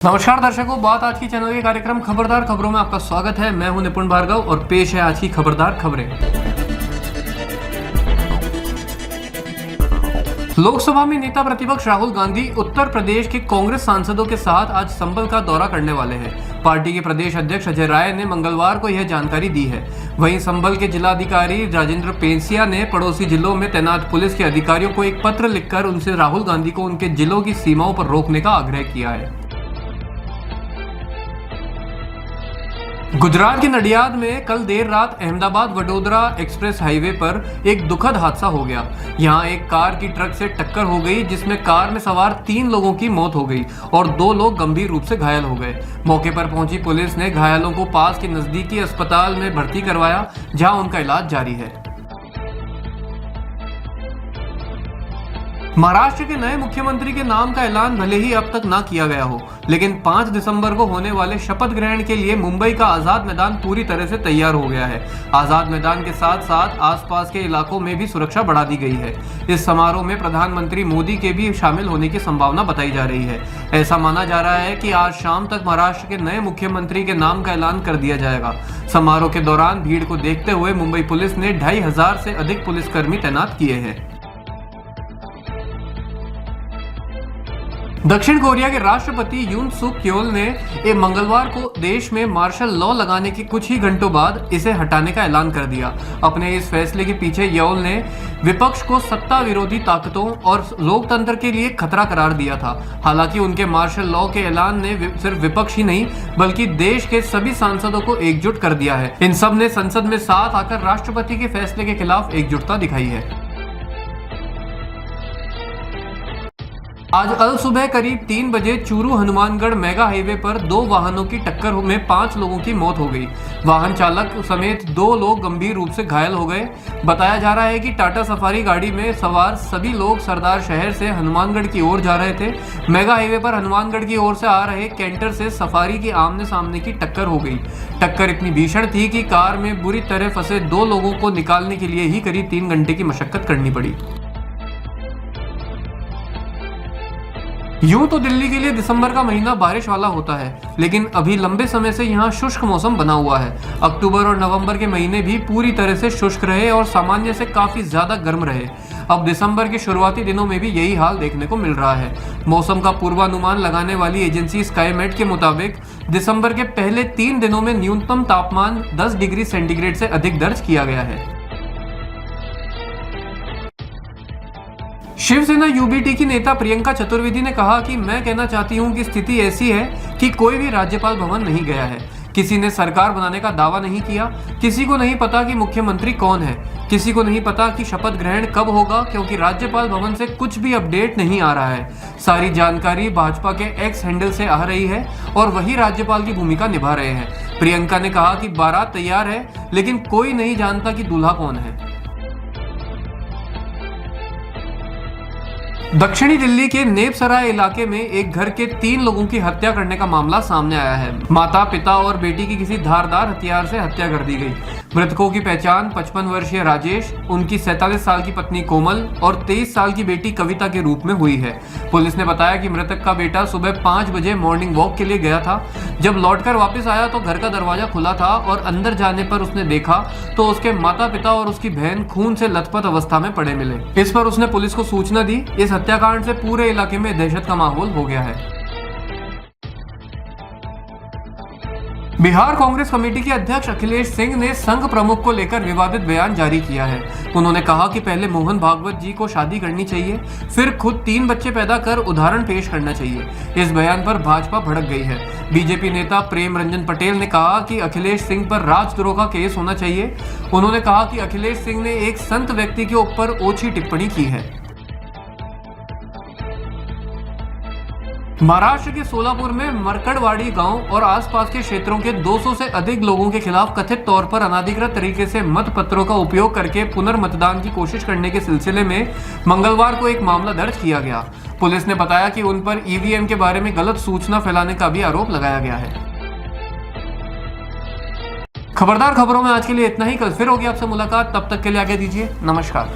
नमस्कार दर्शकों, बात आज की चैनल के कार्यक्रम खबरदार खबरों में आपका स्वागत है। मैं हूं निपुण भार्गव और पेश है आज की खबरदार खबरें। लोकसभा में नेता प्रतिपक्ष राहुल गांधी उत्तर प्रदेश के कांग्रेस सांसदों के साथ आज संभल का दौरा करने वाले हैं। पार्टी के प्रदेश अध्यक्ष अजय राय ने मंगलवार को यह जानकारी दी है। वहीं संभल के जिलाधिकारी राजेंद्र पेंसिया ने पड़ोसी जिलों में तैनात पुलिस के अधिकारियों को एक पत्र लिखकर उनसे राहुल गांधी को उनके जिलों की सीमाओं पर रोकने का आग्रह किया है। गुजरात के नडियाद में कल देर रात अहमदाबाद वडोदरा एक्सप्रेस हाईवे पर एक दुखद हादसा हो गया। यहां एक कार की ट्रक से टक्कर हो गई, जिसमें कार में सवार 3 लोगों की मौत हो गई और 2 लोग गंभीर रूप से घायल हो गए। मौके पर पहुंची पुलिस ने घायलों को पास के नजदीकी अस्पताल में भर्ती करवाया, जहां उनका इलाज जारी है। महाराष्ट्र के नए मुख्यमंत्री के नाम का ऐलान भले ही अब तक ना किया गया हो, लेकिन 5 दिसंबर को होने वाले शपथ ग्रहण के लिए मुंबई का आजाद मैदान पूरी तरह से तैयार हो गया है। आजाद मैदान के साथ साथ आसपास के इलाकों में भी सुरक्षा बढ़ा दी गई है। इस समारोह में प्रधानमंत्री मोदी के भी शामिल होने की संभावना बताई जा रही है। ऐसा माना जा रहा है कि आज शाम तक महाराष्ट्र के नए मुख्यमंत्री के नाम का ऐलान कर दिया जाएगा। समारोह के दौरान भीड़ को देखते हुए मुंबई पुलिस ने 2500 से अधिक पुलिसकर्मी तैनात किए हैं। दक्षिण कोरिया के राष्ट्रपति यून सुक येओल ने मंगलवार को देश में मार्शल लॉ लगाने के कुछ ही घंटों बाद इसे हटाने का ऐलान कर दिया। अपने इस फैसले के पीछे येओल ने विपक्ष को सत्ता विरोधी ताकतों और लोकतंत्र के लिए खतरा करार दिया था। हालांकि उनके मार्शल लॉ के ऐलान ने सिर्फ विपक्ष ही नहीं बल्कि देश के सभी सांसदों को एकजुट कर दिया है। इन सब ने संसद में साथ आकर राष्ट्रपति के फैसले के खिलाफ एकजुटता दिखाई है। आज अल सुबह करीब 3 बजे चूरू हनुमानगढ़ मेगा हाईवे पर 2 वाहनों की टक्कर में 5 लोगों की मौत हो गई। वाहन चालक समेत 2 लोग गंभीर रूप से घायल हो गए। बताया जा रहा है कि टाटा सफारी गाड़ी में सवार सभी लोग सरदार शहर से हनुमानगढ़ की ओर जा रहे थे। मेगा हाईवे पर हनुमानगढ़ की ओर से आ रहे कैंटर से सफारी की आमने सामने की टक्कर हो गई। टक्कर इतनी भीषण थी कि कार में बुरी तरह फंसे 2 लोगों को निकालने के लिए ही करीब 3 घंटे की मशक्कत करनी पड़ी। यूं तो दिल्ली के लिए दिसंबर का महीना बारिश वाला होता है, लेकिन अभी लंबे समय से यहाँ शुष्क मौसम बना हुआ है। अक्टूबर और नवंबर के महीने भी पूरी तरह से शुष्क रहे और सामान्य से काफी ज्यादा गर्म रहे। अब दिसंबर के शुरुआती दिनों में भी यही हाल देखने को मिल रहा है। मौसम का पूर्वानुमान लगाने वाली एजेंसी स्काईमेट के मुताबिक दिसंबर के पहले 3 दिनों में न्यूनतम तापमान 10 डिग्री सेंटीग्रेड से अधिक दर्ज किया गया है। शिवसेना यूबीटी की नेता प्रियंका चतुर्वेदी ने कहा कि मैं कहना चाहती हूं कि स्थिति ऐसी है कि कोई भी राज्यपाल भवन नहीं गया है। किसी ने सरकार बनाने का दावा नहीं किया। किसी को नहीं पता कि मुख्यमंत्री कौन है। किसी को नहीं पता कि शपथ ग्रहण कब होगा, क्योंकि राज्यपाल भवन से कुछ भी अपडेट नहीं आ रहा है। सारी जानकारी भाजपा के एक्स हैंडल से आ रही है और वही राज्यपाल की भूमिका निभा रहे हैं। प्रियंका ने कहा कि बारात तैयार है, लेकिन कोई नहीं जानता कि दूल्हा कौन है। दक्षिणी दिल्ली के नेपसराय इलाके में एक घर के 3 लोगों की हत्या करने का मामला सामने आया है। माता, पिता और बेटी की किसी धारदार हथियार से हत्या कर दी गई। मृतकों की पहचान 55 वर्षीय राजेश, उनकी 47 साल की पत्नी कोमल और 23 साल की बेटी कविता के रूप में हुई है। पुलिस ने बताया कि मृतक का बेटा सुबह 5 बजे मॉर्निंग वॉक के लिए गया था। जब लौटकर वापस आया तो घर का दरवाजा खुला था और अंदर जाने पर उसने देखा तो उसके माता पिता और उसकी बहन खून से लथपथ अवस्था में पड़े मिले। इस पर उसने पुलिस को सूचना दी। इस हत्याकांड से पूरे इलाके में दहशत का माहौल हो गया है। बिहार कांग्रेस कमेटी के अध्यक्ष अखिलेश सिंह ने संघ प्रमुख को लेकर विवादित बयान जारी किया है। उन्होंने कहा कि पहले मोहन भागवत जी को शादी करनी चाहिए, फिर खुद 3 बच्चे पैदा कर उदाहरण पेश करना चाहिए। इस बयान पर भाजपा भड़क गई है। बीजेपी नेता प्रेम रंजन पटेल ने कहा कि अखिलेश सिंह पर राजद्रोह का केस होना चाहिए। उन्होंने कहा कि अखिलेश सिंह ने एक संत व्यक्ति के ऊपर ओछी टिप्पणी की है। महाराष्ट्र के सोलापुर में मरकड़वाड़ी गांव और आसपास के क्षेत्रों के 200 से अधिक लोगों के खिलाफ कथित तौर पर अनाधिकृत तरीके से मत पत्रों का उपयोग करके पुनर्मतदान की कोशिश करने के सिलसिले में मंगलवार को एक मामला दर्ज किया गया। पुलिस ने बताया कि उन पर ईवीएम के बारे में गलत सूचना फैलाने का भी आरोप लगाया गया है। खबरदार खबरों में आज के लिए इतना ही। कल फिर होगी आपसे मुलाकात। तब तक के लिए आगे दीजिए। नमस्कार।